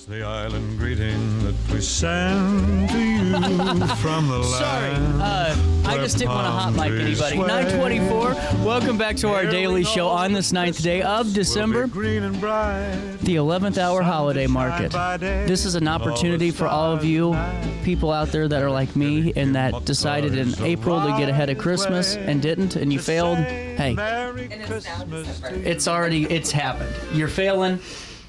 The island greeting that we send to you from the land. I just didn't want to hot mic anybody. 9:24. Welcome back to our daily show on this 9th day of December, the 11th hour holiday market. This is an opportunity for all of you people out there that are like me and that decided in April to get ahead of Christmas and didn't, and you failed. Hey, it's happened. You're failing.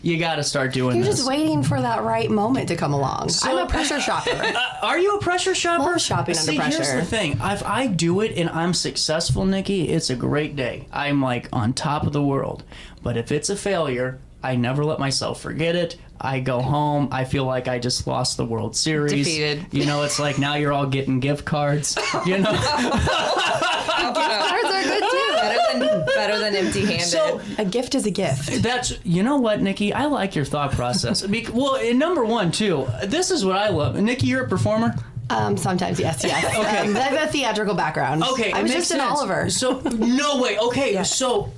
You got to start doing You're this. just waiting for that right moment to come along. I'm a pressure shopper. Are you a pressure shopper? Love shopping under pressure. Here's the thing. If I do it and I'm successful, Nikki, it's a great day. I'm like on top of the world. But if it's a failure, I never let myself forget it. I go home. I feel like I just lost the World Series. Defeated. You know, it's like now you're all getting gift cards. You know? Cards are good too. Better than empty-handed. So a gift is a gift. You know what, Nikki? I like your thought process. Well, and number one, too, this is what I love. Nikki, you're a performer? Sometimes, yes. Okay. I have a theatrical background. Okay, I was makes just in sense. Oliver. So, no way. Okay, So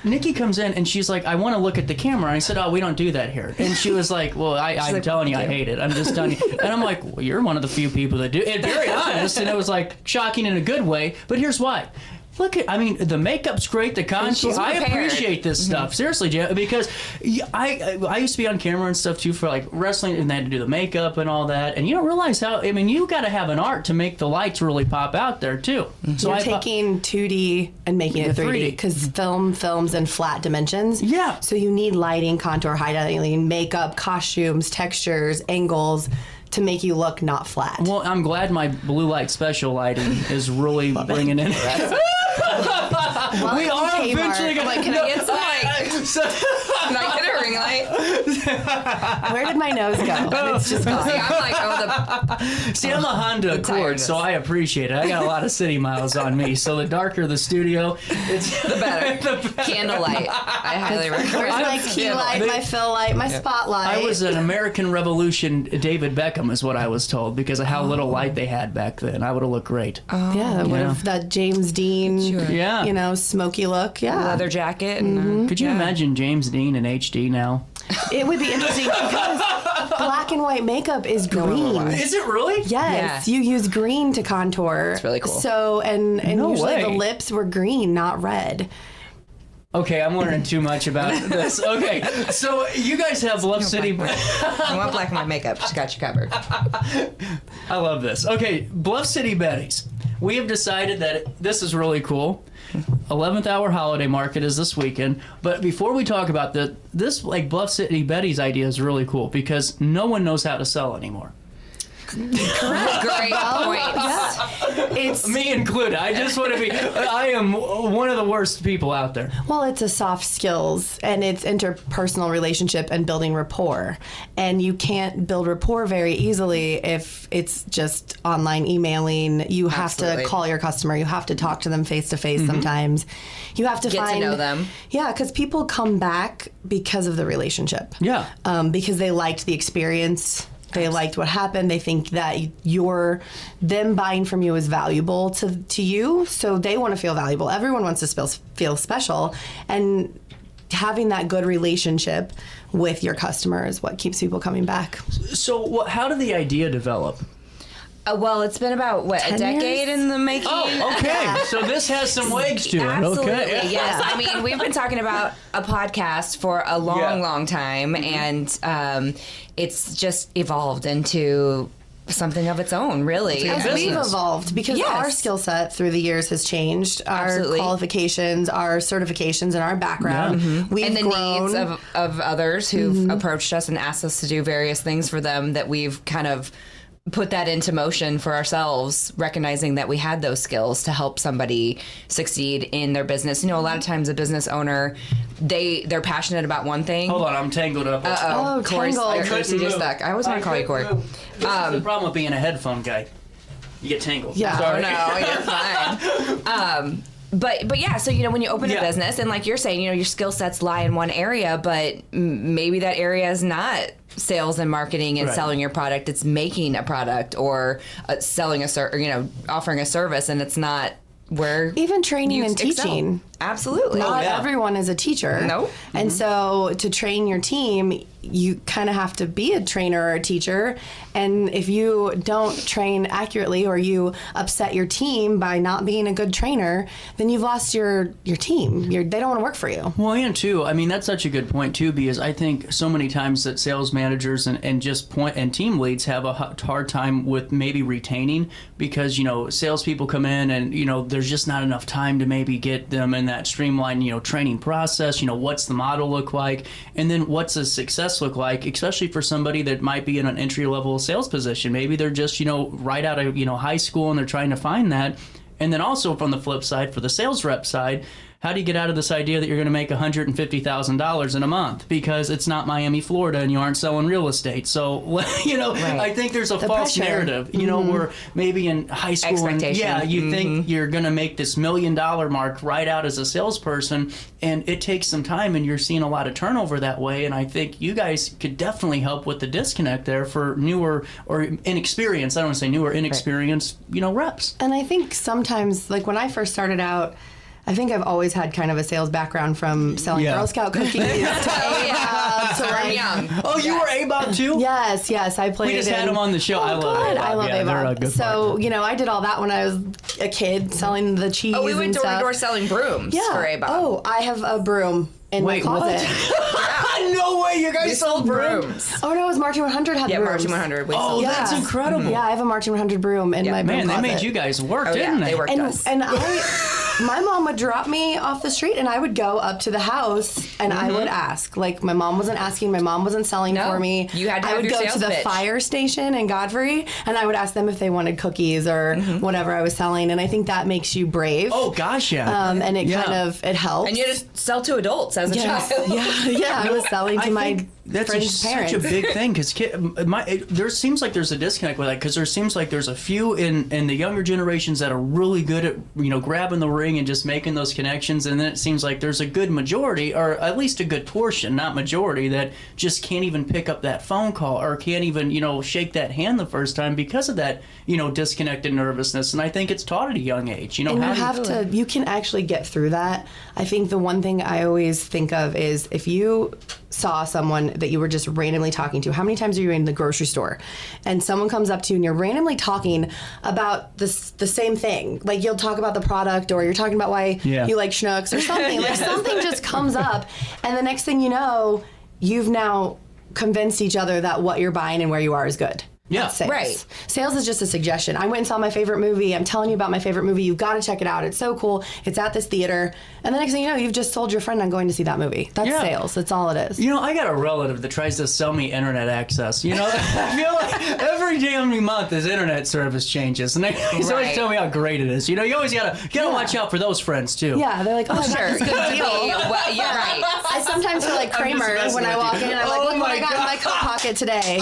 Nikki comes in and she's like, I want to look at the camera. And I said, oh, we don't do that here. And she was like, well, I'm telling you, I hate it. I'm just telling you. And I'm like, well, you're one of the few people that do. And very honest. And it was like shocking in a good way. But here's why. The makeup's great, the contour. I appreciate this stuff, seriously, Jam, because I used to be on camera and stuff too for like wrestling, and they had to do the makeup and all that. And you don't realize you got to have an art to make the lights really pop out there too. So you're taking 2D and making it 3D because film films in flat dimensions. Yeah. So you need lighting, contour, highlighting, makeup, costumes, textures, angles to make you look not flat. Well, I'm glad my blue light special lighting is really bringing in. We are eventually going to can I get some light? Can I get a ring light? Where did my nose go? And it's just gone. See, I'm like, See, I'm a Honda Accord, so I appreciate it. I got a lot of city miles on me, so the darker the studio, it's the better. Candlelight. I highly recommend. Where's my key light, my fill light, my spotlight? I was an American Revolution David Beckham is what I was told because of how little light they had back then. I would have looked great. That James Dean, smoky look. Yeah. Leather jacket. And, Could you imagine James Dean in HD now? It would be interesting because black and white makeup is green. Is it really? Yes, you use green to contour. It's really cool. So, and usually the lips were green, not red. Okay, I'm learning too much about this. Okay, so you guys have Bluff City. You want black and white makeup? She's got you covered. I love this. Okay, Bluff City Betties. We have decided that this is really cool. 11th hour holiday market is this weekend. But before we talk about this Bluff City Betty's idea is really cool because no one knows how to sell anymore. Great point. It's me included. I just want to be. I am one of the worst people out there. Well, it's a soft skills and it's interpersonal relationship and building rapport. And you can't build rapport very easily if it's just online emailing. You have to call your customer. You have to talk to them face to face sometimes. You have to get to know them. Yeah, because people come back because of the relationship. Yeah. Because they liked the experience. They liked what happened. They think that them buying from you is valuable to you, so they want to feel valuable. Everyone wants to feel special, and having that good relationship with your customer is what keeps people coming back. So, how did the idea develop? Well, it's been about, a decade in the making? Oh, okay. So this has some legs to it. Absolutely, okay. yes. I mean, we've been talking about a podcast for a long time, and it's just evolved into something of its own, really. As we've evolved, because our skill set through the years has changed. Our qualifications, our certifications, and our background. Yeah. We've and the grown. needs of others who've approached us and asked us to do various things for them that we've kind of put that into motion for ourselves, recognizing that we had those skills to help somebody succeed in their business. You know, a lot of times a business owner, they're passionate about one thing. Hold on, I'm tangled up. Oh, Corey's tangled. stuck. I always want to call you Corey. This is the problem with being a headphone guy. You get tangled. Yeah. Sorry. No, you're fine. But yeah, so, when you open a business and like you're saying, your skill sets lie in one area, but maybe that area is not sales and marketing and selling your product. It's making a product or selling offering a service, and it's not where even training and teaching. Excel. Absolutely. Not everyone is a teacher. Nope. And so to train your team, you kind of have to be a trainer or a teacher. And if you don't train accurately or you upset your team by not being a good trainer, then you've lost your team. They don't want to work for you. Well, and too, I mean, that's such a good point too, because I think so many times that sales managers and team leads have a hard time with maybe retaining, because, you know, salespeople come in and, you know, there's just not enough time to maybe get them in that streamlined, you know, training process. You know, what's the model look like? And then what's a success look like, especially for somebody that might be in an entry level sales position. Maybe they're just, you know, right out of, you know, high school and they're trying to find that. And then also from the flip side, for the sales rep side, how do you get out of this idea that you're going to make $150,000 in a month because it's not Miami, Florida, and you aren't selling real estate? So, you know, right. I think there's a false pressure. Narrative, you know, where maybe in high school, you think you're going to make this $1 million mark right out as a salesperson, and it takes some time, and you're seeing a lot of turnover that way. And I think you guys could definitely help with the disconnect there for newer or inexperienced, I don't want to say newer, inexperienced, you know, reps. And I think sometimes, like when I first started out, I think I've always had kind of a sales background from selling Girl Scout cookies to ABOB to like... Oh, you were ABOB too? Yes, I played. We just had them on the show. I love ABOB. I love ABOB. So, you know, I did all that when I was a kid, selling the cheese and stuff. Oh, we went door to door selling brooms for ABOB. Oh, I have a broom in my closet. No way, you guys sold brooms. Oh no, it was Marching 100 had brooms. Yeah, Marching 100. That's incredible. Yeah, I have a Marching 100 broom in my broom closet. They made you guys work, didn't they? They worked us. And my mom would drop me off the street, and I would go up to the house, and I would ask. Like, my mom wasn't asking, my mom wasn't selling for me. You had to have I would your go sales to the pitch. fire station in Godfrey, and I would ask them if they wanted cookies or whatever I was selling, and I think that makes you brave. Oh gosh, yeah. And it kind of it helps. And you just sell to adults as a child. Yeah. I was selling to my friends' parents. Such a big thing, because there seems like there's a disconnect with that, because there seems like there's a few in the younger generations that are really good at, you know, grabbing the ring and just making those connections, and then it seems like there's a good majority, or at least a good portion, not majority, that just can't even pick up that phone call or can't even, you know, shake that hand the first time because of that, you know, disconnected nervousness. And I think it's taught at a young age. You know, and you can actually get through that. I think the one thing I always think of is, if you saw someone that you were just randomly talking to, how many times are you in the grocery store and someone comes up to you and you're randomly talking about the same thing? Like, you'll talk about the product, or you're talking about why you like Schnucks or something. Like, something just comes up, and the next thing you know, you've now convinced each other that what you're buying and where you are is good. Yeah, sales. Right. Sales is just a suggestion. I went and saw my favorite movie. I'm telling you about my favorite movie. You've got to check it out. It's so cool. It's at this theater. And the next thing you know, you've just sold your friend on going to see that movie. That's sales. That's all it is. You know, I got a relative that tries to sell me internet access. You know, I feel like every damn month his internet service changes, and he's always telling me how great it is. You know, you always gotta watch out for those friends too. Yeah, they're like, oh, Sure. that's a good deal. Well, you're right. I sometimes feel like Kramer when I walk in, and I'm like, look what I got in my coat pocket today.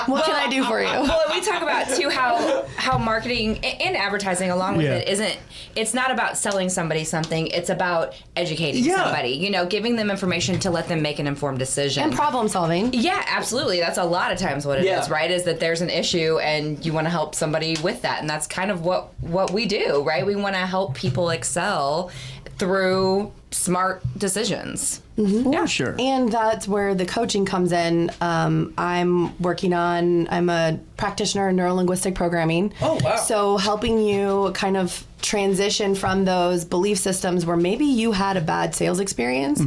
What can I do for you? Well, we talk about too how marketing and advertising along with it it's not about selling somebody something, it's about educating somebody, you know, giving them information to let them make an informed decision. And problem solving. Yeah, absolutely. That's a lot of times what it is, right? Is that there's an issue and you want to help somebody with that. And that's kind of what we do, right? We want to help people excel through smart decisions. Mm-hmm. Yeah, sure. And that's where the coaching comes in. I'm a practitioner in neuro-linguistic programming. Oh, wow. So helping you kind of transition from those belief systems where maybe you had a bad sales experience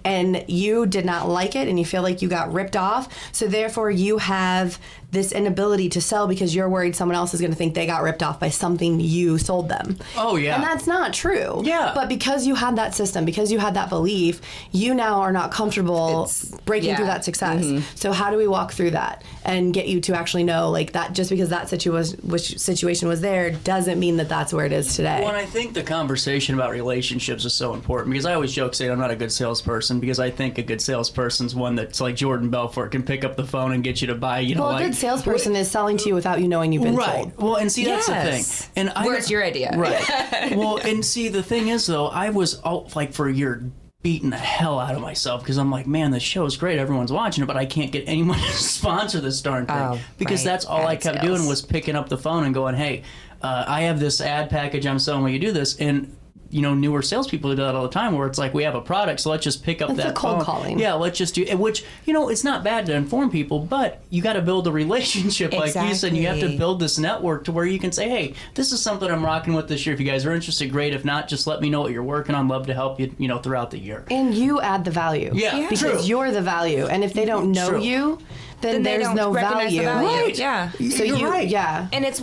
and you did not like it and you feel like you got ripped off. So therefore you have this inability to sell because you're worried someone else is going to think they got ripped off by something you sold them. Oh, yeah. And that's not true. Yeah. But because you had that system, because you had that belief, you now are not comfortable breaking through that success. So how do we walk through that and get you to actually know, like, that just because that situation was there doesn't mean that that's where it is today. Well, and I think the conversation about relationships is so important, because I always joke saying I'm not a good salesperson, because I think a good salesperson's one that's like Jordan Belfort, can pick up the phone and get you to buy, you know, like... a good salesperson is selling to you without you knowing you've been sold. Well, and see, that's the thing. And where's your idea? Right. Well, and see, the thing is, though, I was, like, for a year beating the hell out of myself, because I'm like, man, this show is great, everyone's watching it, but I can't get anyone to sponsor this darn thing. Because that's all I kept doing was picking up the phone and going, hey, I have this ad package I'm selling, will you do this? And newer salespeople do that all the time, where it's like, we have a product, so let's just pick up It's that a cold phone. calling. Yeah, let's just do it. Which, it's not bad to inform people, but you got to build a relationship, like you said. You have to Exactly. build this network to where you can say, hey, this is something I'm rocking with this year. If you guys are interested, great. If not, just let me know what you're working on. Love to help you, throughout the year. And you add the value. Yeah, because true. you're the value. And if they don't know True. you, then they there's don't no recognize the value. value. Right. Yeah. So You're right. yeah. And it's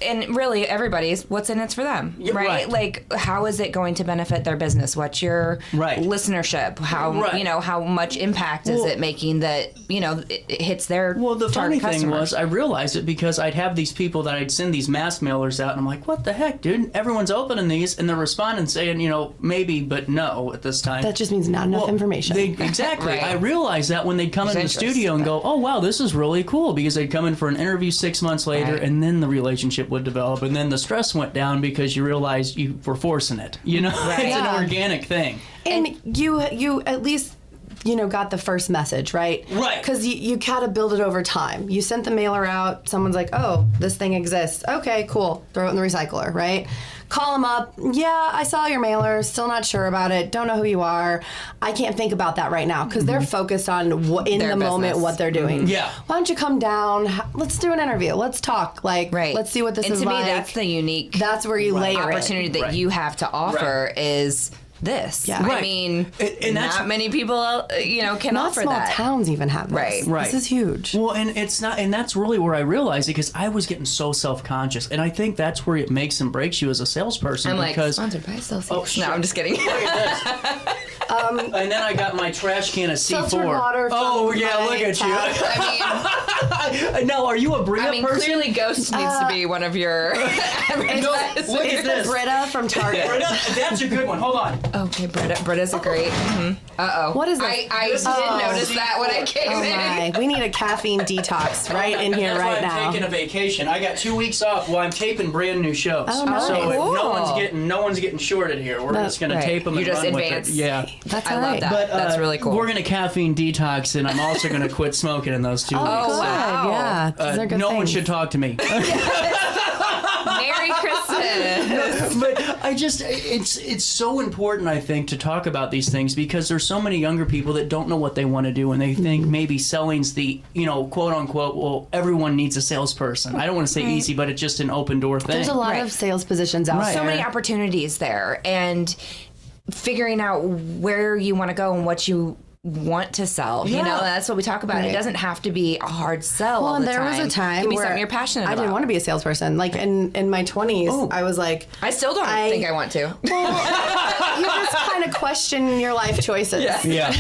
and really everybody's what's in it for them, Yeah, right? right. Like, how is it going to benefit their business? What's your Right. listenership? How Right. how much impact is Well- it making that it hits their Well, the funny target thing customer? was, I realized it because I'd have these people that I'd send these mass mailers out, and I'm like, what the heck, dude? Everyone's opening these, and they're responding saying, maybe, but no at this time. That just means not enough information. Exactly. Right. I realized that when they'd come in the There's studio and go, oh, wow, this is really cool, because they'd come in for an interview 6 months later, Right. and then the relationship would develop, and then the stress went down because you realized you were forcing it. It's Yeah. an organic thing. And you at least got the first message, right? Right. Because you gotta build it over time. You sent the mailer out. Someone's like, oh, this thing exists. Okay, cool. Throw it in the recycler, right? Call them up. Yeah, I saw your mailer. Still not sure about it. Don't know who you are. I can't think about that right now because they're focused on in Their the moment business. what they're doing. Yeah. Why don't you come down? Let's do an interview. Let's talk. Like, Right. let's see what this and is to like. me, that's the unique That's where you layer opportunity it. that Right. you have to offer is this. Yeah. I Right. mean, And that's- not many people, can Not offer small that. towns even have this. Right. Right. This is huge. Well, and it's not, and that's really where I realized it, because I was getting so self-conscious, and I think that's where it makes and breaks you as a salesperson. I'm like, because sponsored by Celsius. Oh, shit. No, I'm just kidding. and then I got my trash can of C4. Filtered water from Oh yeah, my look at tap. you. Now, are you a Bria I mean, person? clearly Ghost needs to be one of your advertisements. look It's at this. the Brita from Target. Britta, that's a good one. Hold on. Okay, Britta's a great. Uh-oh. What is this? I did notice that when I came Oh in. my! We need a caffeine detox right in here, That's why right I'm now. taking a vacation. I got 2 weeks off while I'm taping brand new shows. Oh, nice. So if Cool. no one's getting shorted here. We're just gonna Right. tape them You and just run advance. with it. Yeah. That's I all love right. that. But That's really cool. We're gonna caffeine detox, and I'm also gonna quit smoking in those 2 weeks. Oh, good. wow. Yeah, these are good No one things. should talk to me. Merry Christmas. But it's so important, I think, to talk about these things, because there's so many younger people that don't know what they want to do, and they think maybe selling's the, quote unquote, well, everyone needs a salesperson. I don't want to say easy, but it's just an open door thing. There's a lot Right. of sales positions out Right. there. So many opportunities there, and figuring out where you want to go and what you want to sell. Yeah. That's what we talk about. It Right. doesn't have to be a hard sell. Well, all and the there was a time Give me where something you're passionate about. I didn't want to be a salesperson. Like in my 20s, Oh. I was like, I still don't think I want to. you just kind of question your life choices. Yeah. Yeah.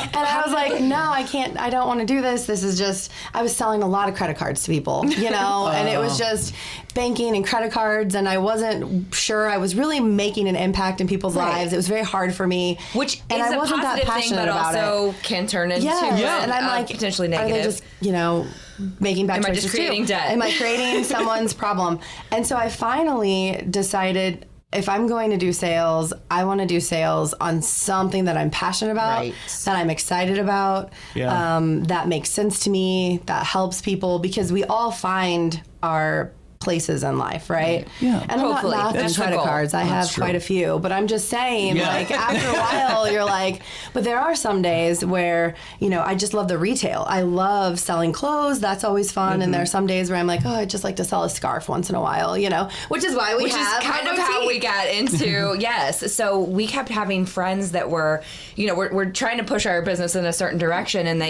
And I was like, no, I can't, I don't want to do this. This is just, I was selling a lot of credit cards to people, and it was just banking and credit cards. And I wasn't sure I was really making an impact in people's Right. lives. It was very hard for me. Which and is I a wasn't that positive thing, passionate but about also it. can turn into And I'm like, potentially are negative. they just, making bad Am I choices just creating too? debt? Am I creating someone's problem? And so I finally decided, if I'm going to do sales, I want to do sales on something that I'm passionate about, Right. that I'm excited about, Yeah. that makes sense to me, that helps people, because we all find our places in life, right? Yeah. And I'm Hopefully. not knocking That's the credit goal. cards. I have quite a few, but I'm just saying, Yeah. like, after a while, you're like, but there are some days where, I just love the retail. I love selling clothes. That's always fun. And there are some days where I'm like, oh, I'd just like to sell a scarf once in a while, which is why we Which is have kind our of how we boutique. got into yes. So we kept having friends that were, we're trying to push our business in a certain direction, and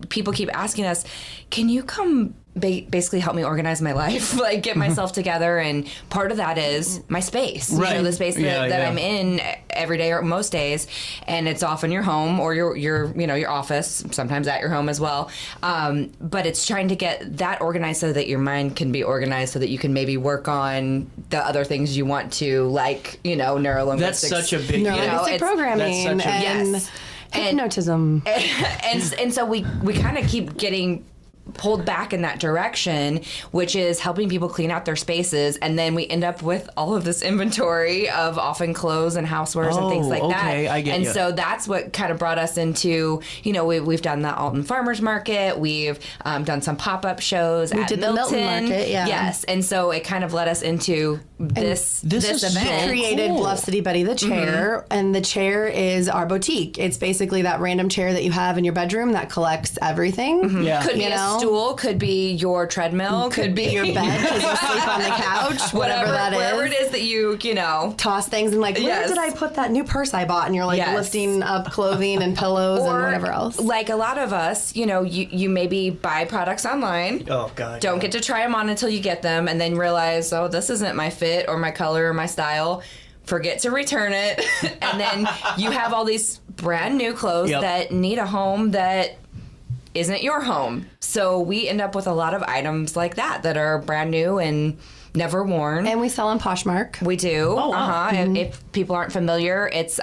people keep asking us, can you come basically help me organize my life, like get myself together? And part of that is my space, Right. the space that, Yeah, that yeah. I'm in every day or most days, and it's often your home or your office, sometimes at your home as well. But it's trying to get that organized so that your mind can be organized, so that you can maybe work on the other things you want to, like neurolinguistics. That's such a big Neurolinguistic it's- programming that's such a- and Yes. hypnotism. and so we kind of keep getting pulled back in that direction, which is helping people clean out their spaces, and then we end up with all of this inventory of often clothes and housewares and things like that. I get and you. so that's what kind of brought us into, we've done the Alton Farmers Market, we've done some pop-up shows at did Milton. the Milton Market, yeah. Yes, and so it kind of led us into this is event. so Created cool. Bluff City Bettie, the chair, and the chair is our boutique. It's basically that random chair that you have in your bedroom that collects everything. Yeah. Could be a stool, could be your treadmill, could be your bed because you sleep on the couch, whatever that is. Wherever it is that you toss things and like, where Yes. did I put that new purse I bought? And you're like Yes. lifting up clothing and pillows and whatever else. Like a lot of us, you maybe buy products online. Oh God. Don't get to try them on until you get them, and then realize, oh, this isn't my fit or my color or my style. Forget to return it, and then you have all these brand new clothes that need a home that isn't your home. So we end up with a lot of items like that are brand new and never worn. And we sell on Poshmark. We do. Oh, wow. If people aren't familiar, it's a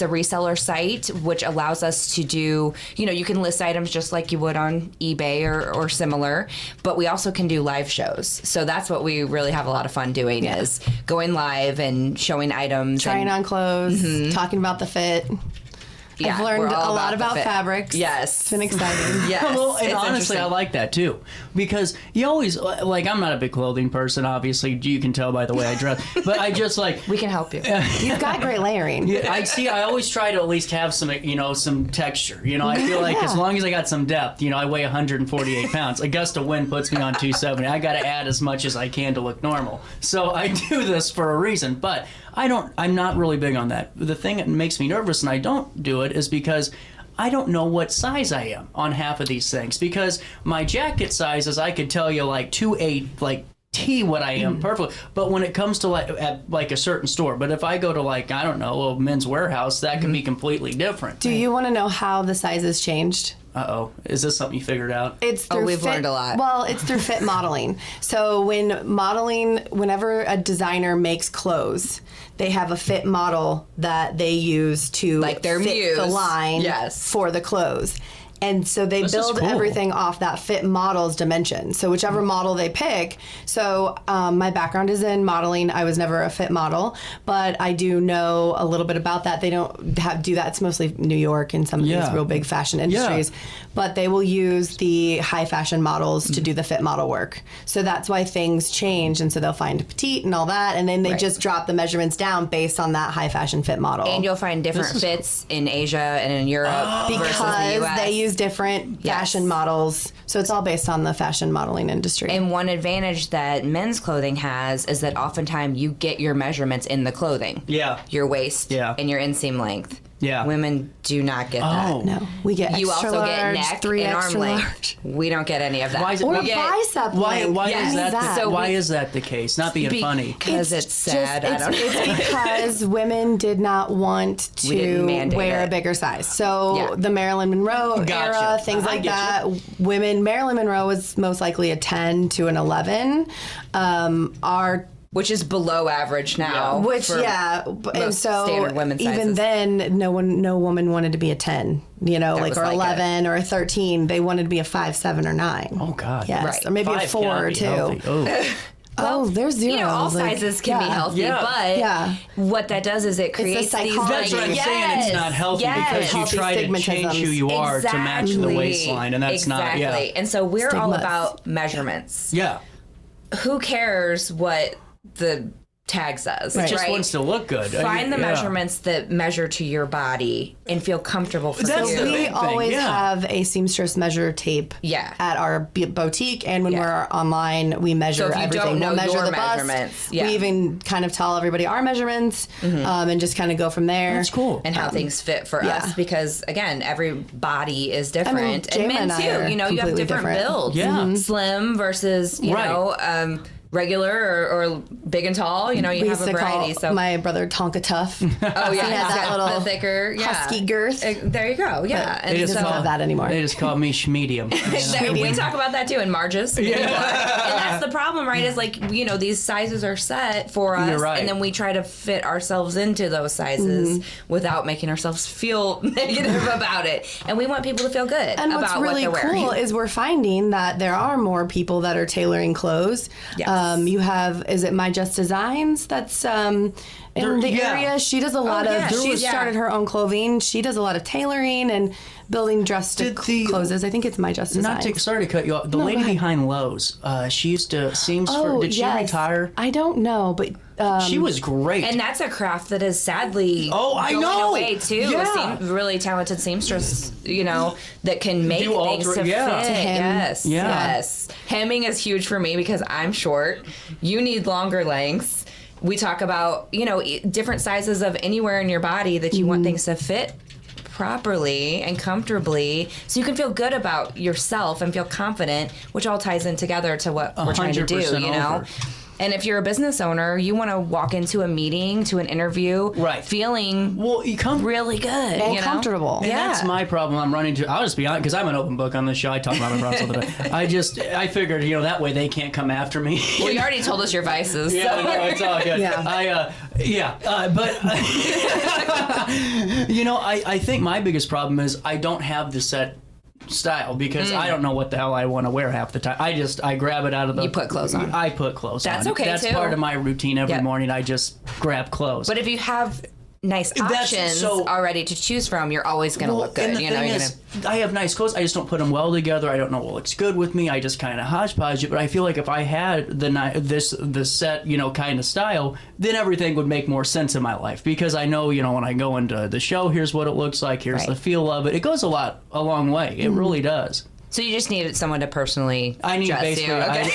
reseller site which allows us to do, you can list items just like you would on eBay or similar, but we also can do live shows. So that's what we really have a lot of fun doing is going live and showing items. Trying on clothes, talking about the fit. Yeah, I've learned we're all a lot about about the fit. fabrics. Yes. It's been exciting. Yes. Well, and it's honestly, interesting. I like that too, because you always I'm not a big clothing person. Obviously, you can tell by the way I dress, but I just We can help you. You've got great layering. I always try to at least have some, some texture. I feel like as long as I got some depth, I weigh 148 pounds. A gust of wind puts me on 270. I got to add as much as I can to look normal. So I do this for a reason, but I'm not really big on that. The thing that makes me nervous and I don't do it is because I don't know what size I am on half of these things, because my jacket sizes, I could tell you like 2'8", like T what I am perfectly. But when it comes to like a certain store, but if I go to I don't know, a Men's Warehouse, that can be completely different. Do you want to know how the sizes changed? Uh-oh. Is this something you figured out? It's through we've learned a lot. Well, it's through fit modeling. So whenever a designer makes clothes, they have a fit model that they use to Like their fit muse. the line Yes. for the clothes. And so they This is build cool. everything off that fit model's dimension. So whichever model they pick. So my background is in modeling. I was never a fit model, but I do know a little bit about that. They don't do that. It's mostly New York and some of these real big fashion industries. But they will use the high fashion models to do the fit model work. So that's why things change. And so they'll find petite and all that. And then they just drop the measurements down based on that high fashion fit model. And you'll find different fits in Asia and in Europe versus the because US. they use different fashion models. So it's all based on the fashion modeling industry. And one advantage that men's clothing has is that oftentimes you get your measurements in the clothing. Yeah. Your waist Yeah. and your inseam length. Yeah. Women do not get that. Oh. no, we get You extra also large, get neck 3 and arm extra length. large. We don't get any of that. Why is it Or not- bicep Why length. is that? So Why we- is that the case? Not being funny. Because it's sad. I don't know. It's because women did not want We didn't to mandate wear it. a bigger size. So Yeah. the Marilyn Monroe Gotcha. era, things I like get that. Marilyn Monroe was most likely a 10 to an 11. Which is below average now. Which for and most so standard women's even sizes. then, no woman wanted to be a 10, was or like 11 or a 13. They wanted to be a 5, 7, or 9. Oh God. Yes, Right. or maybe a 5 4 cannot or be 2. healthy. Oh. Oh, there's zeros. all like, sizes can be yeah. healthy, Yeah. but Yeah. what that does is it creates these psychology. That's what I'm yes, saying. It's not healthy yes. because you Healthy try to change stigmatisms. who you are to match the waistline, and that's not. Yeah. And so we're all Stigmas. about measurements. Yeah. Who cares what the tag says? It just right? wants to look good. Find the Yeah. measurements that measure to your body and feel comfortable for That's you. the We big thing, always yeah. have a seamstress measure tape Yeah. at our boutique, and when Yeah. we're online, we measure So if you everything. don't know We'll measure your the bust. measurements, yeah. We even kind of tell everybody our measurements and just kind of go from there. That's cool. and how things fit for yeah. us, because again, every body is different, Jama and men and I too. are You have completely different different. builds. Yeah. Slim versus Right. regular or big and tall. You know, you have a variety. So my brother Tonka Tough. Oh yeah, he had that little the thicker, husky girth. There you go. Yeah, and he doesn't have that anymore. They just call me schmedium. We talk about that too in Marges. Yeah, and that's the problem, right? Is like, you know, these sizes are set for us, You're right. and then we try to fit ourselves into those sizes without making ourselves feel negative about it. And we want people to feel good and about what's really what they're cool wearing. is we're finding that there are more people that are tailoring clothes. Yes. You have, is it My Just Designs that's in the area? She does a lot of, she started her own clothing. She does a lot of tailoring and building dress to clothes. I think it's My Just Designs. Sorry to cut you off. The lady behind Lowe's, she used to did she retire? I don't know, but she was great. And that's a craft that is sadly I going know. away too. Yeah. Really talented seamstress, you know, that can make things to fit. Yes, yes. Hemming is huge for me because I'm short. You need longer lengths. We talk about, you know, different sizes of anywhere in your body that you want things to fit properly and comfortably, so you can feel good about yourself and feel confident, which all ties in together to what we're trying to do, you know. And if you're a business owner, you want to walk into a meeting, to an interview, feeling really good and comfortable. And that's my problem I'm running into. I'll just be honest, because I'm an open book on this show. I talk about my problems all the time. I figured, you know, that way they can't come after me. Well, you already told us your vices. Yeah, so. no, it's all good. But you know, I think my biggest problem is I don't have the set style because I don't know what the hell I want to wear half the time. I grab it out of the... You put clothes on. I put clothes on. That's okay, That's too. part of my routine every morning. I just grab clothes. But if you have nice options already to choose from, you're always going to look good. And the thing is, I have nice clothes. I just don't put them well together. I don't know what looks good with me. I just kind of hodgepodge it. But I feel like if I had the set, you know, kind of style, then everything would make more sense in my life because I know, you know, when I go into the show, here's what it looks like. Here's the feel of it. It goes a long way. It really does. So you just needed someone to personally dress basically, you. Okay.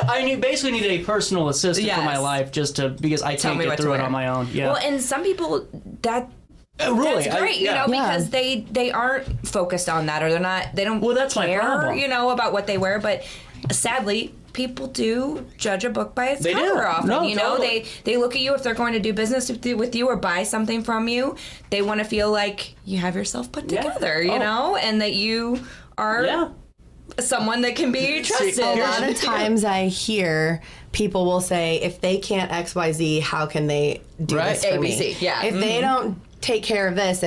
I basically need a personal assistant for my life because I can't get through it on my own. Yeah. Well, and some people that's great, you know, because they aren't focused on that, or they don't that's care, my problem. you know, about what they wear. But sadly, people do judge a book by its cover often. No, you know, they look at you if they're going to do business with you or buy something from you. They want to feel like you have yourself put together, you know, and that you are someone that can be trusted. A lot of times I hear people will say, if they can't XYZ, how can they do this for ABC, me? yeah. If they don't take care of this,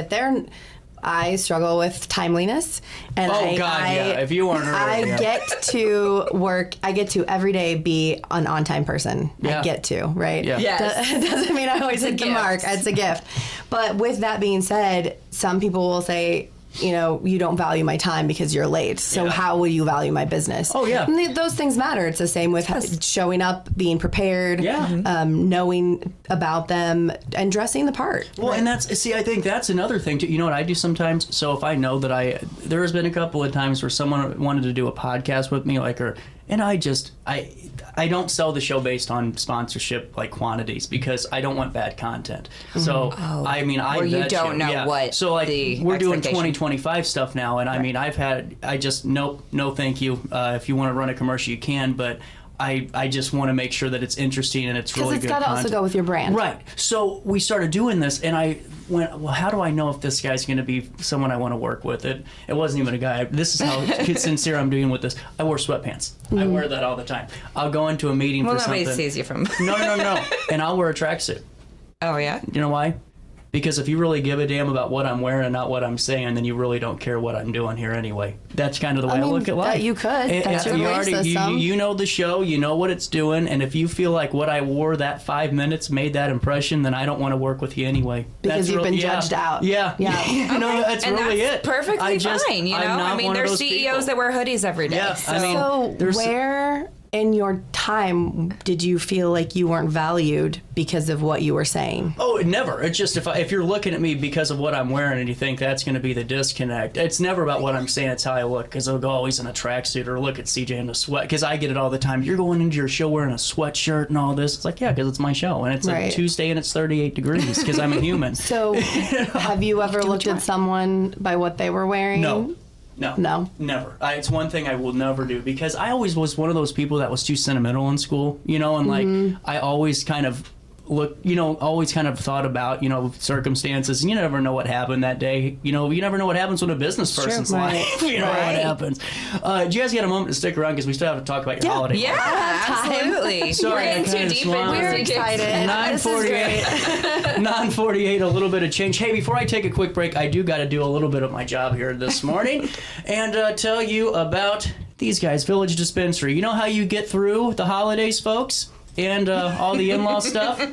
I struggle with timeliness, and if you weren't early, get to work. I get to every day be an on-time person. I get to, right? Yeah. Yes. It doesn't mean I always hit the mark. It's a gift. But with that being said, some people will say, you know, you don't value my time because you're late. So how will you value my business? Oh, yeah. And those things matter. It's the same with showing up, being prepared, knowing about them, and dressing the part. Well, and I think that's another thing too. You know what I do sometimes? So if I know that there has been a couple of times where someone wanted to do a podcast with me, and I don't sell the show based on sponsorship like quantities because I don't want bad content. So I you don't know what. So we're doing 2025 stuff now, and no thank you. If you want to run a commercial, you can, but I just want to make sure that it's interesting and it's really good content. Because it's got to also go with your brand. Right. So we started doing this, and I went, well, how do I know if this guy's going to be someone I want to work with? It wasn't even a guy. This is how sincere I'm doing with this. I wear sweatpants. I wear that all the time. I'll go into a meeting for something. Nobody sees you from... No. And I'll wear a tracksuit. Oh, yeah? You know why? Because if you really give a damn about what I'm wearing and not what I'm saying, then you really don't care what I'm doing here anyway. That's kind of the way I look at life. You could. That's your belief system. You know the show, you know what it's doing, and if you feel like what I wore that 5 minutes made that impression, then I don't want to work with you anyway. Because you've been judged out. Yeah. Yeah. No, that's really it. Perfectly fine, you know? I mean, there's CEOs that wear hoodies every day. Yeah. So where in your time did you feel like you weren't valued because of what you were saying? Oh, never. It's just if you're looking at me because of what I'm wearing and you think that's going to be the disconnect, it's never about what I'm saying. It's how I look, because they'll go always in a tracksuit or look at CJ in a sweat, because I get it all the time. You're going into your show wearing a sweatshirt and all this. It's like, yeah, because it's my show, and it's a Tuesday and it's 38 degrees because I'm a human. So have you ever looked at someone by what they were wearing? No. No. Never. It's one thing I will never do, because I always was one of those people that was too sentimental in school, and like I always kind of always kind of thought about, circumstances, and you never know what happened that day. You never know what happens with a business person's life. What happens. Do you guys get a moment to stick around, because we still have to talk about your holiday? Yeah, absolutely. Sorry, We're getting too deep into We're excited. 9:48, a little bit of change. Hey, before I take a quick break, I do got to do a little bit of my job here this morning and tell you about these guys, Village Dispensary. You know how you get through the holidays, folks? And all the in-law stuff?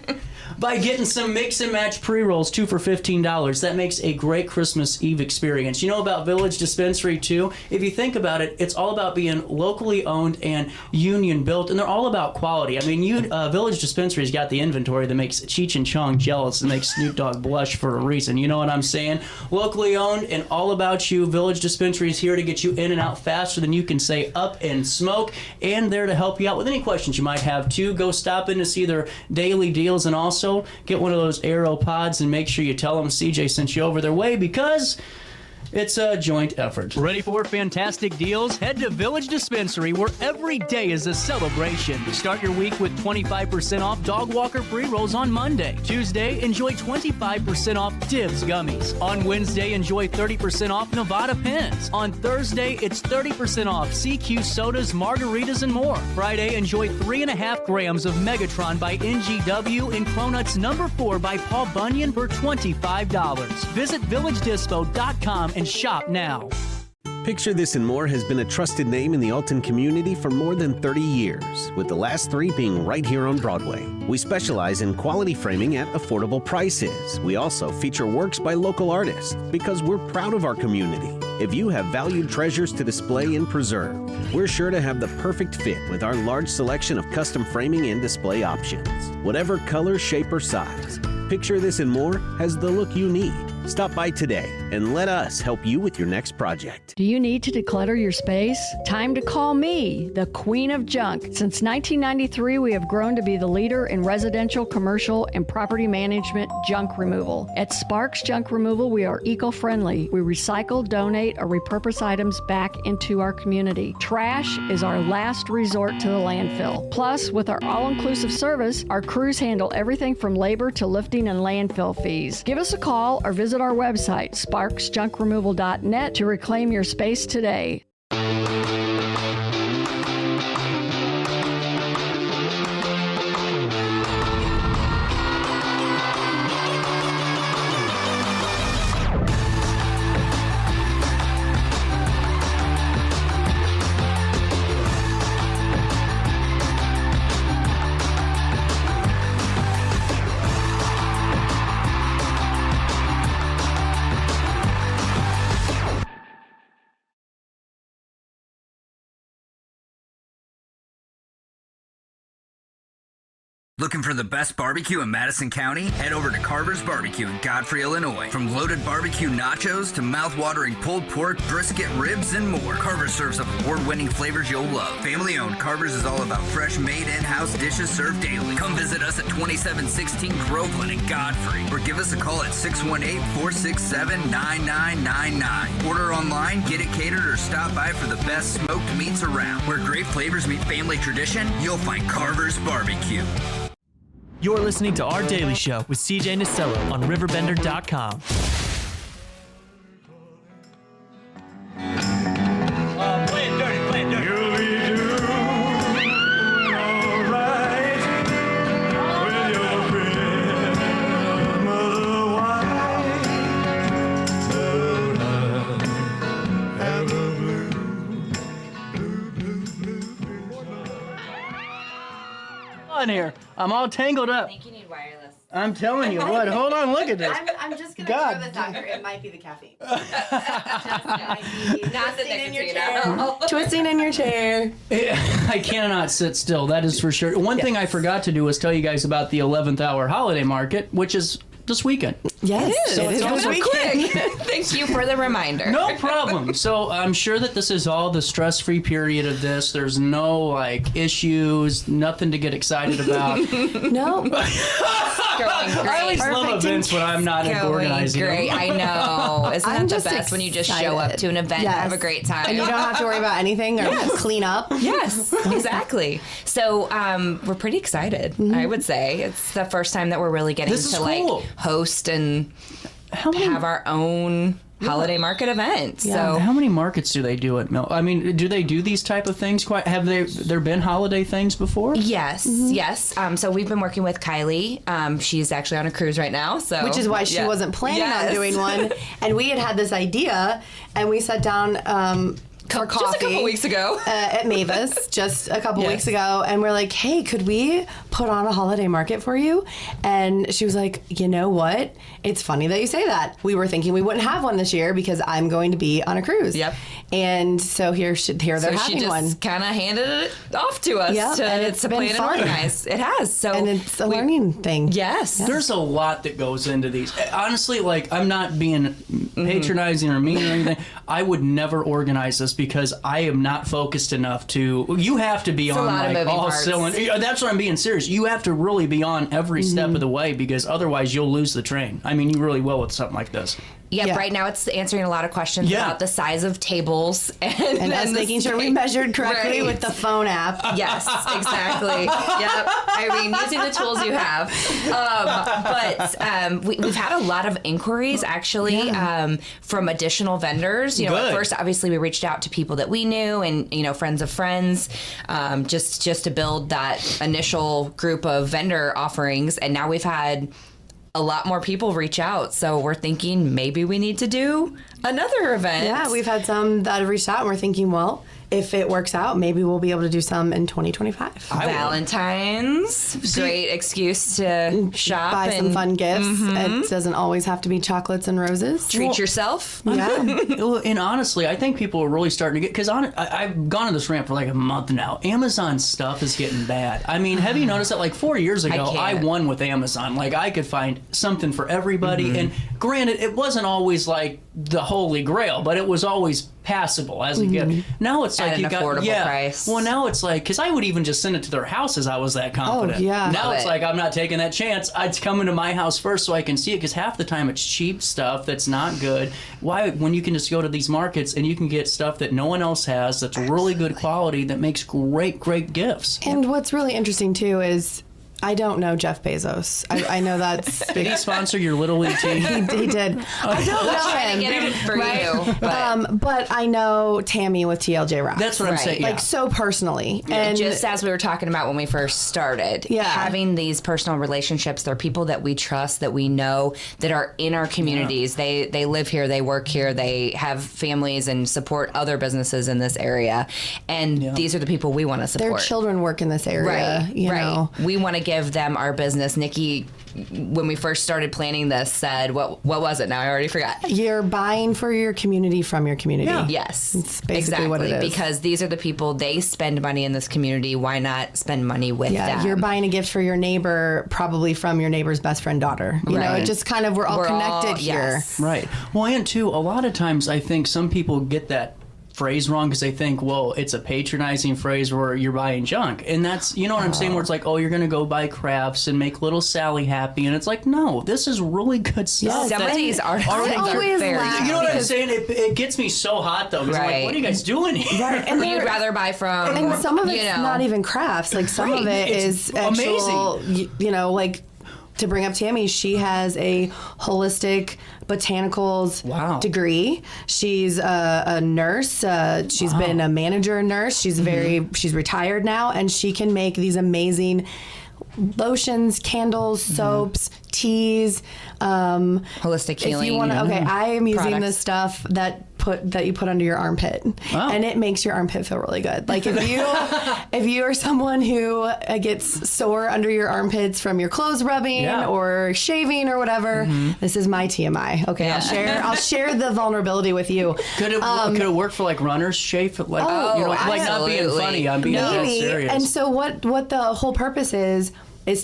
By getting some mix and match pre-rolls, 2 for $15. That makes a great Christmas Eve experience. You know about Village Dispensary too? If you think about it, it's all about being locally owned and union built, and they're all about quality. I mean, Village Dispensary's got the inventory that makes Cheech and Chong jealous and makes Snoop Dogg blush for a reason. You know what I'm saying? Locally owned and all about you. Village Dispensary is here to get you in and out faster than you can say up and smoke, and there to help you out with any questions you might have too. Go stop in to see their daily deals, and also get one of those Aero pods and make sure you tell them CJ sent you over their way, because it's a joint effort. Ready for fantastic deals? Head to Village Dispensary, where every day is a celebration. Start your week with 25% off Dog Walker pre-rolls on Monday. Tuesday, enjoy 25% off Dibs gummies. On Wednesday, enjoy 30% off Nevada pens. On Thursday, it's 30% off CQ sodas, margaritas, and more. Friday, enjoy 3.5 grams of Megatron by NGW and Cronuts number 4 by Paul Bunyan for $25. Visit VillageDispo.com and shop now. Picture This and More has been a trusted name in the Alton community for more than 30 years, with the last 3 being right here on Broadway. We specialize in quality framing at affordable prices. We also feature works by local artists because we're proud of our community. If you have valued treasures to display and preserve, we're sure to have the perfect fit with our large selection of custom framing and display options. Whatever color, shape, or size, Picture This and More has the look you need. Stop by today and let us help you with your next project. Do you need to declutter your space? Time to call me, the Queen of Junk. Since 1993, we have grown to be the leader in residential, commercial, and property management junk removal. At Sparks Junk Removal, we are eco-friendly. We recycle, donate, or repurpose items back into our community. Trash is our last resort to the landfill. Plus, with our all-inclusive service, our crews handle everything from labor to lifting and landfill fees. Give us a call or visit our website, sparksjunkremoval.net, to reclaim your space today. Looking for the best barbecue in Madison County? Head over to Carver's Barbecue in Godfrey, Illinois. From loaded barbecue nachos to mouth-watering pulled pork, brisket, ribs, and more, Carver's serves up award-winning flavors you'll love. Family-owned, Carver's is all about fresh, made in-house dishes served daily. Come visit us at 2716 Groveland in Godfrey, or give us a call at 618-467-9999. Order online, get it catered, or stop by for the best smoked meats around. Where great flavors meet family tradition, you'll find Carver's Barbecue. You're listening to Our Daily Show with CJ Nasello on RiverBender.com. Play it dirty. You'll be doing all right with your grandmother white. Tonight, have a blue. On here, I'm all tangled up. I think you need wireless. I'm telling you what. Hold on, look at this. I'm just going God. to throw this out here. It might be the caffeine. Not the nicotine. Twisting in your chair. I cannot sit still. That is for sure. One thing I forgot to do was tell you guys about the 11th hour holiday market, which is this weekend. Yes, So it's also quick. Thank you for the reminder. No problem. So I'm sure that this is all the stress-free period of this. There's no like issues, nothing to get excited about. No. I always love events when I'm not organizing Great, them. I know. Isn't I'm that just the best when you just show up to an event and have a great time? And you don't have to worry about anything or clean up. Yes, exactly. So we're pretty excited, I would say. It's the first time that we're really getting This is to cool. like host and have our own holiday market event. So How many markets do they do at Mill? I mean, do they do these type of things? Quite? Have there been holiday things before? yes. So we've been working with Kylie. She's actually on a cruise right now. So Which is why she wasn't planning on doing one. And we had this idea, and we sat down for coffee. Just a couple weeks ago. At Mavis, just a couple weeks ago. And we're like, hey, could we put on a holiday market for you? And she was like, you know what? It's funny that you say that. We were thinking we wouldn't have one this year because I'm going to be on a cruise. Yep. And so here they're So having she one. just kind of handed it off to us and it's to been plan and fun. organize. It has. So And it's a learning thing. Yes. There's a lot that goes into these. Honestly, like, I'm not being patronizing or mean or anything. I would never organize this because I am not focused enough to. You have to be It's on a lot of like moving all parts. cylinders. That's what I'm being serious. You have to really be on every step of the way because otherwise you'll lose the train. I mean, you really will with something like this. Yep, Yeah. right now it's answering a lot of questions about the size of tables And us the making sure we space. measured correctly Right. with the phone app. Yes, exactly. Yep. I mean, using the tools you have. But we've had a lot of inquiries, actually, from additional vendors. You know, at Good. first, obviously, we reached out to people that we knew and, you know, friends of friends, just to build that initial group of vendor offerings. And now we've had a lot more people reach out. So we're thinking maybe we need to do another event. Yeah, we've had some that have reached out and we're thinking, well, if it works out, maybe we'll be able to do some in 2025. Valentine's, great excuse to shop Buy and some fun gifts. It doesn't always have to be chocolates and roses. treat yourself. Yeah. Well, and honestly, I think people are really starting to get, because I've gone on this rant for like a month now. Amazon stuff is getting bad. I mean, have you noticed that like 4 years ago, I won with Amazon? Like I could find something for everybody. And granted, it wasn't always like the holy grail, but it was always passable as a gift. Now it's like At you an got affordable price. Well, now it's like, because I would even just send it to their houses. I was that confident. yeah. Now Love it's it. like I'm not taking that chance. It's coming to my house first so I can see it, because half the time it's cheap stuff that's not good. Why, when you can just go to these markets and you can get stuff that no one else has that's really good quality that makes great gifts. And what's really interesting too is I don't know Jeff Bezos. I know that's Did he sponsor your Little League team? he did. I don't know Trying to him. get him for you. But But I know Tammy with TLJ Rock. That's what I'm Right. saying. like so personally. And just as we were talking about when we first started, having these personal relationships, they're people that we trust, that we know, that are in our communities. They live here, they work here, they have families and support other businesses in this area. And these are the people we want to support. their children work in this area. Right, You right. know. We want to give them our business. Nikki, when we first started planning this, said, what was it? Now I already forgot. You're buying for your community from your community. Yeah. Yes, It's basically exactly. what it is. Because these are the people, they spend money in this community. Why not spend money with Yeah, them? you're buying a gift for your neighbor, probably from your neighbor's best friend daughter. You know, Right. it just kind of, we're all connected here. Yes. Right. Well, and too, a lot of times I think some people get that phrase wrong because they think, well, it's a patronizing phrase where you're buying junk. And that's, you know what I'm saying, where it's like, oh, you're going to go buy crafts and make little Sally happy. And it's like, no, this is really good stuff. Some of these art I things are always very laugh. You know what I'm Because- saying? It gets me so hot, though. Because I'm like, Right. what are you guys doing here? Right. And You'd rather buy from, And some of it's you know, not even crafts. Like some of it It's is actual, you know, like to bring up Tammy, she has a holistic botanicals degree. She's a nurse. She's been a manager nurse. She's she's retired now, and she can make these amazing lotions, candles, soaps, teas, holistic healing. If you want to, okay, I am using products. this stuff that you put under your armpit, and it makes your armpit feel really good. Like if you are someone who gets sore under your armpits from your clothes rubbing or shaving or whatever, this is my TMI. Okay, I'll share the vulnerability with you. Could it work for like runners? Shape like you know, like not being funny. I'm being dead Maybe. serious. And so what the whole purpose is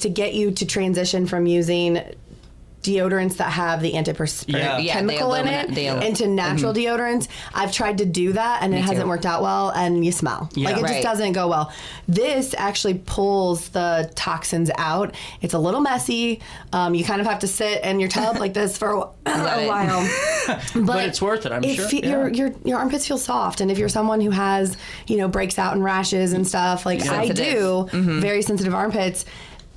to get you to transition from using deodorants that have the antiperspirant Yeah. chemical in it into natural deodorants. I've tried to do that and it hasn't worked out well, and you smell. Yeah. Like it just doesn't go well. This actually pulls the toxins out. It's a little messy. You kind of have to sit in your tub like this for a while. But it's worth it, I'm sure. Your armpits feel soft, and if you're someone who has, breaks out in rashes and stuff, like I do, very sensitive armpits,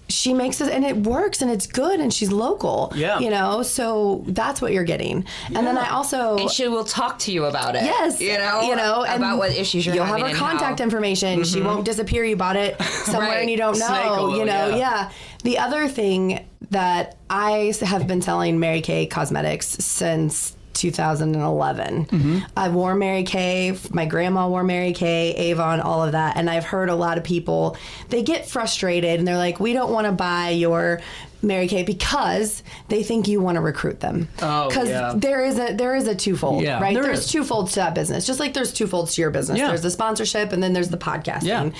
she makes it, and it works, and it's good, and she's local. Yeah. So that's what you're getting. And then I also... And she will talk to you about it. Yes. About what issues you're having. You'll have her contact information. She won't disappear. You bought it somewhere and you don't know. Snake Yeah. The other thing that I have been selling Mary Kay Cosmetics since 2011. I wore Mary Kay. My grandma wore Mary Kay, Avon, all of that. And I've heard a lot of people, they get frustrated and they're like, we don't want to buy your Mary Kay because they think you want to recruit them. Because there is a twofold, right? There's twofolds to that business, just like there's twofolds to your business. There's the sponsorship and then there's the podcasting.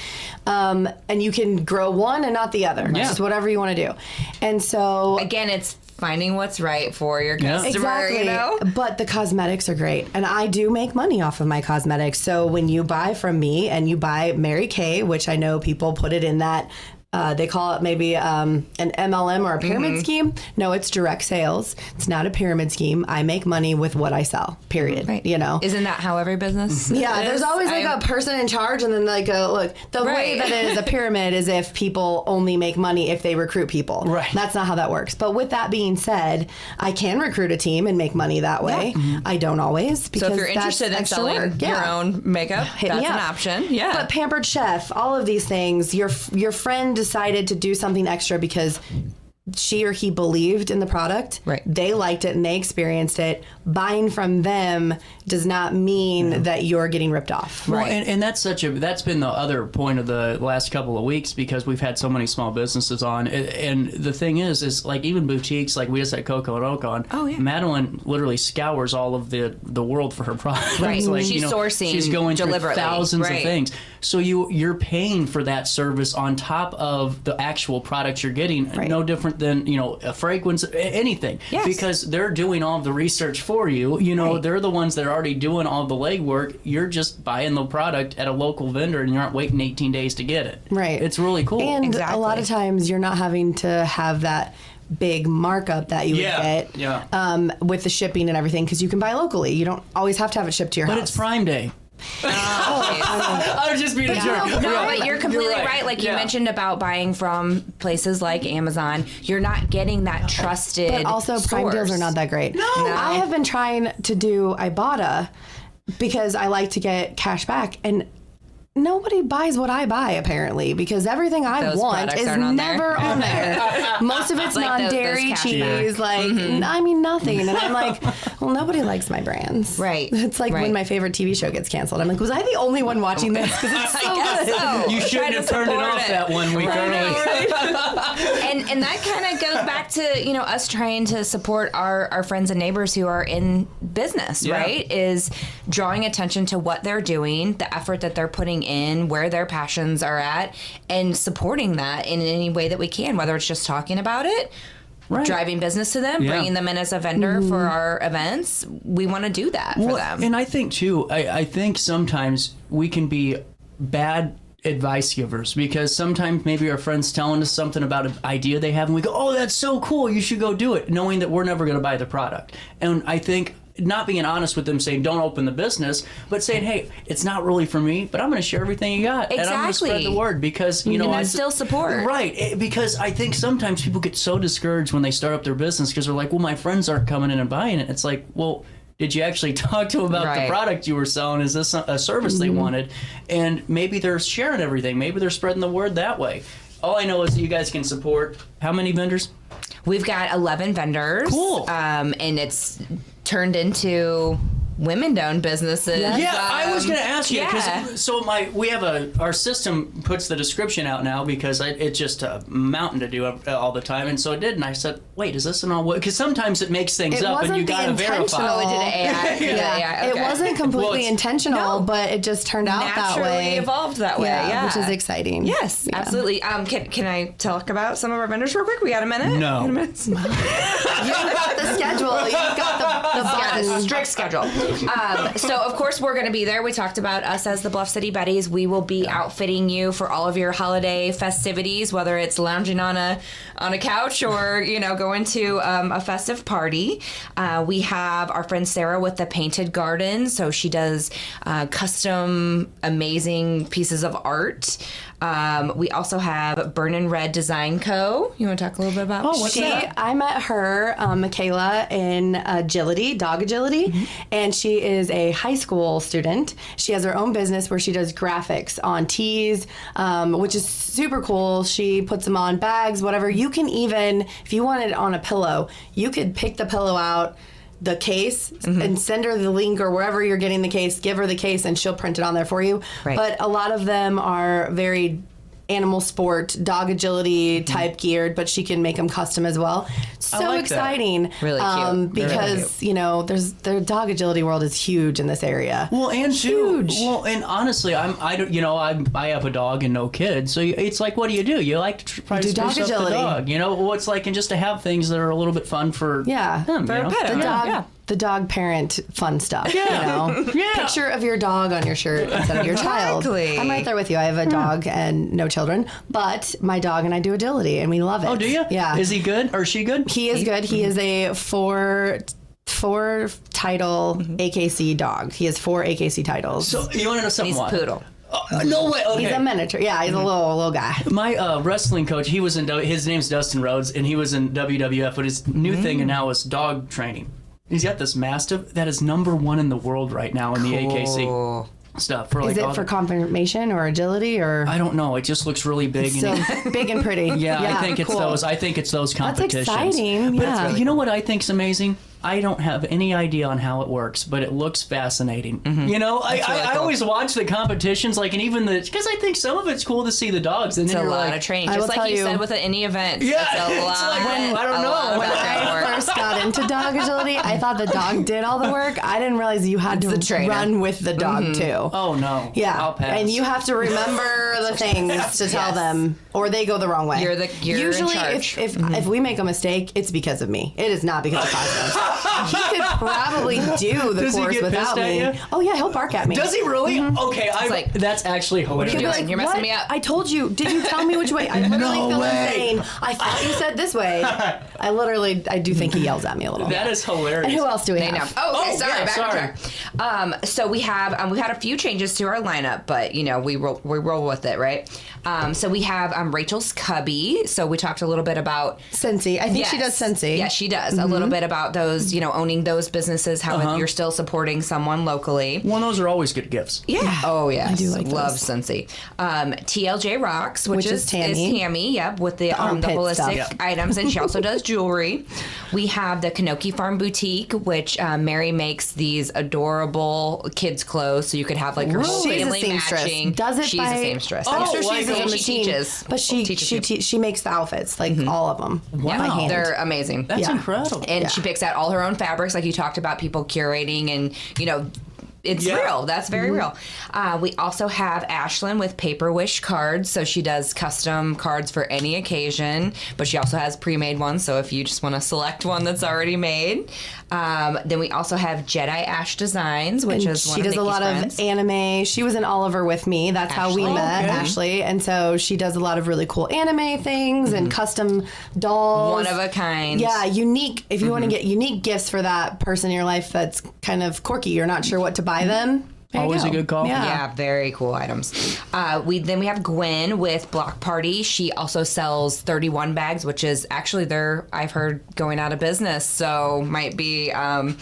And you can grow one and not the other. It's just whatever you want to do. And so again, it's finding what's right for your customer. Exactly. But the cosmetics are great, and I do make money off of my cosmetics. So when you buy from me and you buy Mary Kay, which I know people put it in that. They call it maybe an MLM or a pyramid scheme. No, it's direct sales. It's not a pyramid scheme. I make money with what I sell, period. Right. Isn't that how every business Yeah, there's always like a person in charge and then like look, the way that it is a pyramid is if people only make money if they recruit people. Right. That's not how that works. But with that being said, I can recruit a team and make money that way. I don't always, because so if you're interested in selling your own makeup, that's an option. Yeah. But Pampered Chef, all of these things, your friend decided to do something extra because she or he believed in the product. Right. They liked it and they experienced it. Buying from them does not mean that you're getting ripped off. Well, and that's been the other point of the last couple of weeks, because we've had so many small businesses on. And the thing is like even boutiques, like we just had Coco and Oak on. Oh, yeah. Madeline literally scours all of the world for her products. Right. Like, she's sourcing she's going through deliberately. thousands of things. So you're paying for that service on top of the actual products you're getting. No different than, a fragrance, anything. Yes. Because they're doing all of the research for you. They're the ones that are already doing all the legwork. You're just buying the product at a local vendor and you aren't waiting 18 days to get it. Right. It's really cool. And a lot of times you're not having to have that big markup that you would get with the shipping and everything, because you can buy locally. You don't always have to have it shipped to your house. But it's Prime Day. I was just being a jerk. No, but you're completely right. Like you mentioned about buying from places like Amazon, you're not getting that trusted. But also, Prime deals are not that great. No. I have been trying to do Ibotta because I like to get cash back, and nobody buys what I buy, apparently, because everything I want is never on there. Most of it's like non-dairy cheese, nothing. And I'm like, well, nobody likes my brands. Right. It's like when my favorite TV show gets canceled. I'm like, was I the only one watching this? Because it's so good. So. You shouldn't have turned it off that 1 week early. And that kind of goes back to, us trying to support our friends and neighbors who are in business, right? Is drawing attention to what they're doing, the effort that they're putting in, where their passions are at, and supporting that in any way that we can, whether it's just talking about it, driving business to them, bringing them in as a vendor for our events. We want to do that for them. And I think too, I think sometimes we can be bad advice givers, because sometimes maybe our friends telling us something about an idea they have and we go, oh, that's so cool, you should go do it, knowing that we're never going to buy the product. And I think not being honest with them, saying don't open the business, but saying, hey, it's not really for me, but I'm going to share everything you got. And I'm going to spread the word, because I still support. Right. Because I think sometimes people get so discouraged when they start up their business because they're like, well, my friends aren't coming in and buying it. It's like, well, did you actually talk to them about the product you were selling? Is this a service they wanted? And maybe they're sharing everything. Maybe they're spreading the word that way. All I know is that you guys can support how many vendors? We've got 11 vendors. Cool. And it's turned into women-owned businesses. Yeah, I was going to ask you because yeah. we have our system puts the description out now because it's just a mountain to do all the time, and so it did. And I said, wait, is this an all? Because sometimes it makes things up, and you got to verify. Oh, it did AI. Yeah, okay. it wasn't completely intentional, but it just turned out that way. Naturally evolved that way. Yeah, which is exciting. Yes, absolutely. Can I talk about some of our vendors real quick? We got a minute. No. You've got the schedule. You've got the button. Strict schedule. So, of course, we're going to be there. We talked about us as the Bluff City Betties. We will be outfitting you for all of your holiday festivities, whether it's lounging on a couch or, going to a festive party. We have our friend Sarah with the Painted Garden. So she does custom, amazing pieces of art. We also have Burn and Red Design Co. You want to talk a little bit about what's that? I met her, Michaela, in dog agility, and she is a high school student. She has her own business where she does graphics on tees, which is super cool. She puts them on bags, whatever. You can even, if you want it on a pillow, you could pick the pillow out, the case, and send her the link or wherever you're getting the case, give her the case, and she'll print it on there for you. Right. But a lot of them are very animal sport, dog agility type geared, but she can make them custom as well. So like exciting. That. Really cute. Because, the dog agility world is huge in this area. Well, and huge. And honestly, I have a dog and no kids, so it's like, what do? You like to try to do dog spruce up the agility. dog, what's like, and just to have things that are a little bit fun for him, for a pet. The dog parent fun stuff. Yeah. Picture of your dog on your shirt instead of your child. Exactly. I'm right there with you. I have a dog and no children, but my dog and I do agility and we love it. Oh, do you? Yeah. Is he good or is she good? He is good. He is a four title AKC dog. He has 4 AKC titles. So you want to know something? He's a poodle. No way. Okay. He's a miniature. Yeah, he's a little guy. My wrestling coach, he was in. His name's Dustin Rhodes, and he was in WWF. But his new thing now is dog training. He's got this Mastiff that is #1 in the world right now in the AKC stuff. Is it for confirmation or agility or? I don't know. It just looks really big. So big and pretty. Yeah, I think it's those. I think it's those competitions. That's exciting. But Yeah. you know what I think's amazing? I don't have any idea on how it works, but it looks fascinating. I always watch the competitions, and even because I think some of it's cool to see the dogs. And It's then a lot of training, just like you said with any event. Yeah, it's a lot. I don't know. When I first got into dog agility, I thought the dog did all the work. I didn't realize you had to run with the dog too. Oh no. Yeah, I'll pass. and you have to remember the things to tell them, or they go the wrong way. You're Usually, in charge. if we make a mistake, it's because of me. It is not because of Cosmos. He could probably do the Does he course get without pissed at me. you? Oh yeah, he'll bark at me. Does he really? Okay, that's actually hilarious. He'll be like, You're messing me up. I told you. Did you tell me which way? I literally feel insane. I thought you said this way. I do think he yells at me a little. That is hilarious. And who else do we I know. have? Oh, okay, sorry. yeah, Back on track. So we have we've had a few changes to our lineup, but we roll with it, right? So we have Rachel's Cubby. So we talked a little bit about Scentsy. I think she does Scentsy. Yeah, she does a little bit about those, owning those businesses, how you're still supporting someone locally. Well, those are always good gifts. Yeah. Oh, yeah. I do like Love those. Scentsy. TLJ Rocks, which is Tammy. Yep, with the armpit holistic stuff. items, and she also does jewelry. We have the Kanoki Farm Boutique, which Mary makes these adorable kids' clothes, so you could have your whole She's a family seamstress. matching. Does it She's by, a seamstress. I'm sure like she's a she machine, teaches. but she makes the outfits, all of them. Wow. By hand. They're amazing. That's incredible. And she picks out all her own fabrics, like you talked about, people curating, and it's real. That's very real. We also have Ashlyn with Paper Wish cards. So she does custom cards for any occasion, but she also has pre-made ones. So if you just want to select one that's already made. Then we also have Jedi Ash Designs, which is one she of does Nikki's a lot friends. of anime. She was in Oliver with me. That's how we Ashley. met, Okay. Ashley. And so she does a lot of really cool anime things and custom dolls. One of a kind. Yeah, unique. If you want to get unique gifts for that person in your life that's kind of quirky, you're not sure what to buy them. There you Always go. a good call. Yeah, very cool items. We have Gwen with Block Party. She also sells 31 bags, which is actually I've heard going out of business, so might be a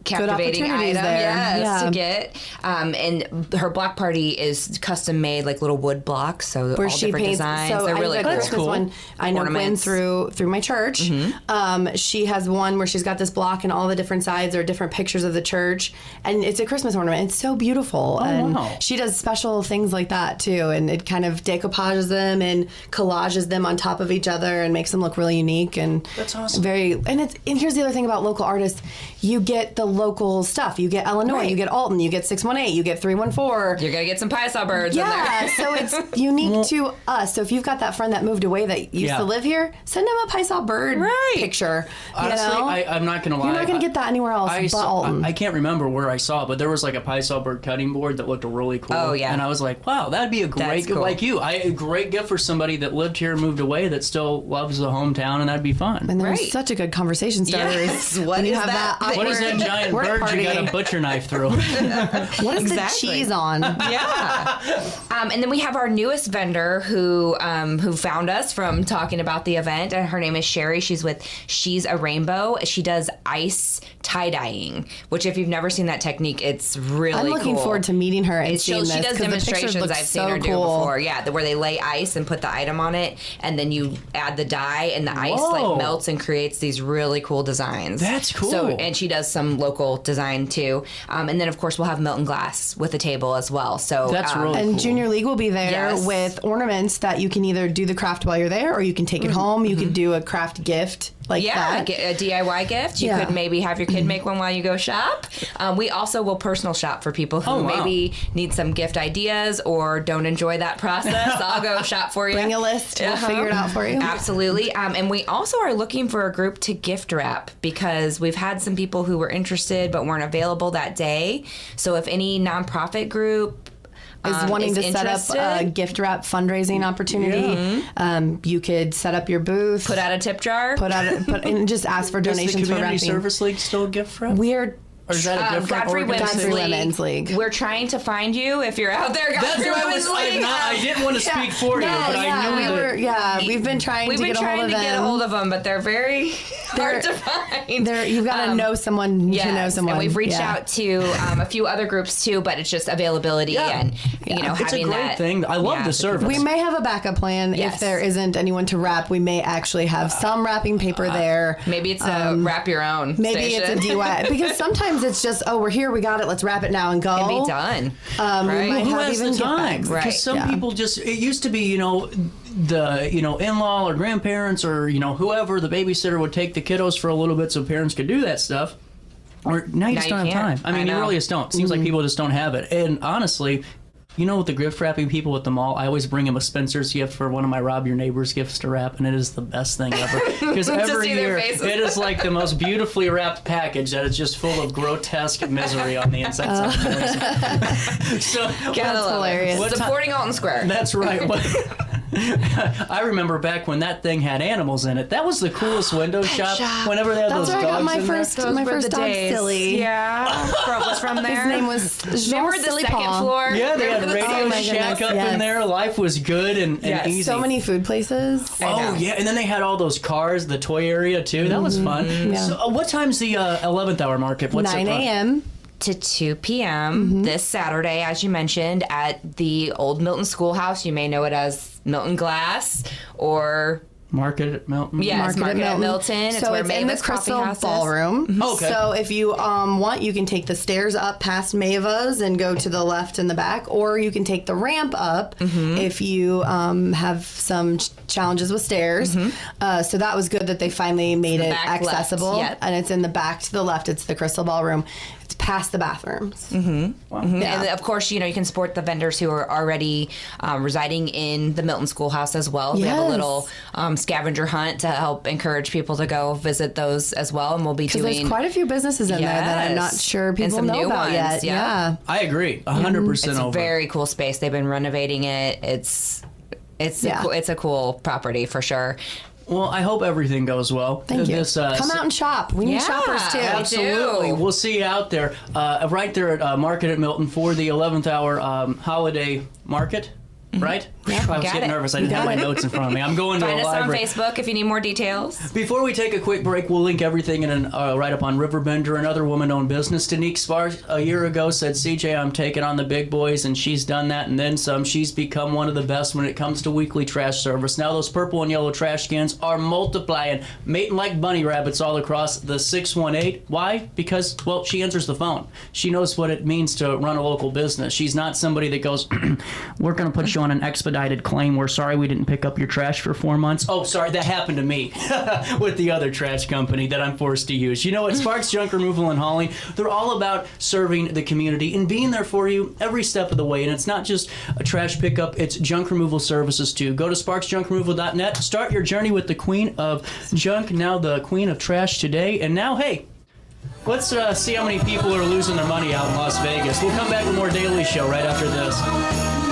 captivating opportunities item there. to get. And her Block Party is custom made, like little wood blocks, so Where all she different paints. designs. So They're I really have cool. a Christmas one. I know Ornaments. Gwen through my church. She has one where she's got this block and all the different sides are different pictures of the church, and it's a Christmas ornament. It's so beautiful, and wow. she does special things like that too. And it kind of decoupages them and collages them on top of each other and makes them look really unique. And That's awesome. And here's the other thing about local artists: you get the local stuff. You get Illinois, Right. you get Alton, you get 618, you get 314. You're gonna get some pie saw birds in Yeah, there. so it's unique to us. So if you've got that friend that moved away that used Yeah. to live here, send them a Paisaw bird picture. Honestly, you know? I'm not going to lie. You're not going to get that anywhere else but Alton. I can't remember where I saw it, but there was like a Paisaw bird cutting board that looked really cool. Oh, yeah. And I was like, wow, that'd be a great That's gift. cool. Like you. A great gift for somebody that lived here and moved away that still loves the hometown, and that'd be fun. And there's Right. such a good conversation starter. Yes, When what you is have that? that What is that awkward giant work bird party. you got a butcher knife through? What is Exactly. the cheese on? Yeah. And then we have our newest vendor who found us from talking about the event, and her name is Sherry. She's with She's a Rainbow. She does ice tie-dyeing, which if you've never seen that technique, it's really I'm looking cool. forward to meeting her and seeing this. She does 'cause the pictures demonstrations look I've seen so her do cool. before. Yeah, where they lay ice and put the item on it, and then you add the dye, and the ice Whoa. like melts and creates these really cool designs. That's cool. So, and she does some local design too. And then of course we'll have Milton Glass with the table as well. So That's really And cool. Junior League will be there Yes. with ornaments that you can either do the craft while you're there, or you can take it home. You could do a craft gift like that. get a DIY gift. You Yeah. could maybe have your kid make one while you go shop. We also will personal shop for people who Oh, wow. maybe need some gift ideas or don't enjoy that process. I'll go shop for you. Bring a list. We'll figure it out for you. Absolutely. And we also are looking for a group to gift wrap because we've had some people who were interested but weren't available that day. So if any nonprofit group Is wanting to set up a interested, gift wrap fundraising opportunity. You could set up your booth. put out a tip jar. And just ask for Does the donations for Community wrapping. Service League still gift wrap? We're Or is that a different Godfrey organization? Women's League. We're trying to find you if you're out there. That's Godfrey what I Women's was. League. I didn't want to speak for you, but I knew that. we've been trying We've to been get a trying hold to of them. get a hold of them, but they're very hard to find. You've got to know someone to know someone. And we've reached Yeah. out to a few other groups too, but it's just availability and you know It's a having great that thing. I love the service. We may have a backup plan if Yes. there isn't anyone to wrap. We may actually have some wrapping paper there. Maybe it's a wrap your own. Maybe station. it's a DIY because sometimes it's just we're here, we got it, let's wrap it now and go. And be done. We Right. might Who have has even the gift time? bags. Because Right. some people just, it used to be, the, in-law or grandparents or, whoever, the babysitter would take the kiddos for a little bit so parents could do that stuff. Or now you just you don't have can't. time. I mean, I you know. really just don't. Seems like people just don't have it. And honestly, with the gift wrapping people at the mall, I always bring them a Spencer's gift for one of my Rob Your Neighbor's gifts to wrap, and it is the best thing ever. Because every see their year, faces. it is like the most beautifully wrapped package that is just full of grotesque misery on the inside. So, Gotta love it. hilarious. What Supporting Alton Square. that's right. I remember back when that thing had animals in it. That was the coolest window shop. Whenever they had That's those where I dogs got my in there. first dog, Silly. Yeah, was from there. His name was Jean Remember the Silly second Paw. floor? Yeah, they had Remember the Radio Oh my Shack goodness, up in yes. there. Life was good and easy. So many food places. Oh yeah, and then they had all those cars, the toy area too. That was fun. Yeah. So, what time's the 11th hour market? What's 9 it from? a.m. to 2 p.m. This Saturday, as you mentioned, at the old Milton School House. You may know it as Milton Glass or Market at Milton. Market at Milton. It's so where it's in the Mavis Coffee Crystal House is. Ballroom. Okay. So if you want, you can take the stairs up past Mavis and go to the left in the back, or you can take the ramp up if you have some challenges with stairs. So that was good that they finally made it back left, accessible. yep. And it's in the back to the left. It's the Crystal Ballroom. It's past the bathrooms. And of course, you can support the vendors who are already residing in the Milton School House as well. We have a Yes. little scavenger hunt to help encourage people to go visit those as well. And we'll be Because doing there's quite a few businesses in there that I'm not Yes. sure And people some know new about ones, yet. yeah. I agree, 100% It's a over. very cool space. They've been renovating it. It's Yeah. a cool property for sure. Well, I hope everything goes well. Thank you. Come out and shop. We need shoppers too. Absolutely. We'll see you out there. Right there at Market at Milton for the 11th hour holiday market. Right? Yeah, I was getting nervous. I didn't have my notes in front of me. I'm going to the library. Find us on Facebook if you need more details. Before we take a quick break, we'll link everything in right up on RiverBender, another woman-owned business. Danique Sparks a year ago said, CJ, I'm taking on the big boys, and she's done that and then some. She's become one of the best when it comes to weekly trash service. Now those purple and yellow trash cans are multiplying, mating like bunny rabbits all across the 618. Why? Because, well, she answers the phone. She knows what it means to run a local business. She's not somebody that goes, we're going to put you on an expedited claim. We're sorry we didn't pick up your trash for 4 months. Oh, sorry, that happened to me with the other trash company that I'm forced to use. You know what? Sparks Junk Removal and Hauling, they're all about serving the community and being there for you every step of the way. And it's not just a trash pickup, it's junk removal services too. Go to sparksjunkremoval.net. Start your journey with the queen of junk, now the queen of trash today. And now, hey, let's see how many people are losing their money out in Las Vegas. We'll come back with more Daily Show right after this.